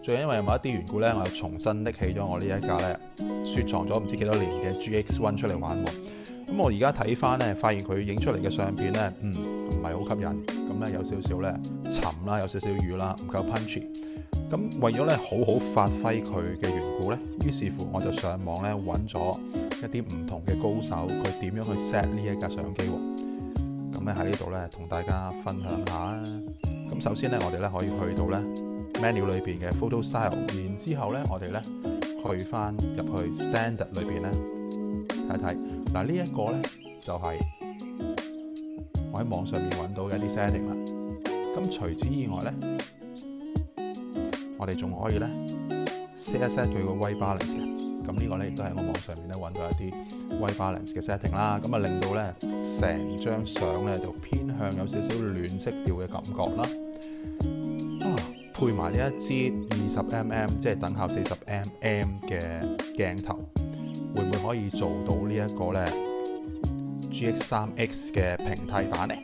最近因為有某一啲緣故咧，我又重新拎起咗我呢一架咧雪藏咗唔知幾多年嘅 GX1 出嚟玩喎。咁我而家睇翻咧，發現佢影出嚟嘅相片咧，唔係好吸引，咁咧有少少咧沉啦，有少少瘀啦，唔夠 punchy。咁為咗咧好好發揮佢嘅緣故咧，於是乎我就上網咧揾咗一啲唔同嘅高手，佢點樣去 set 呢一架相機喎。咁咧喺呢度咧同大家分享下啊。咁首先咧，我哋咧可以去到咧 menu 裏邊嘅 photo style， 然之後咧我哋咧去翻入去 standard 裏邊咧睇一睇。嗱，呢一個咧就係我喺網上面揾到嘅一啲 setting 啦。咁除此以外咧，我哋仲可以咧 set 一 set 佢個 white balance 嘅。咁呢個咧亦都係我網上面咧揾到一啲 white balance 嘅 setting 啦。咁啊令到咧成張相咧就偏向有少少暖色調嘅感覺啦。配埋呢一支20mm， 即係等效40mm 嘅鏡頭，會唔會可以做到呢一個咧 GX3X 嘅平替版呢？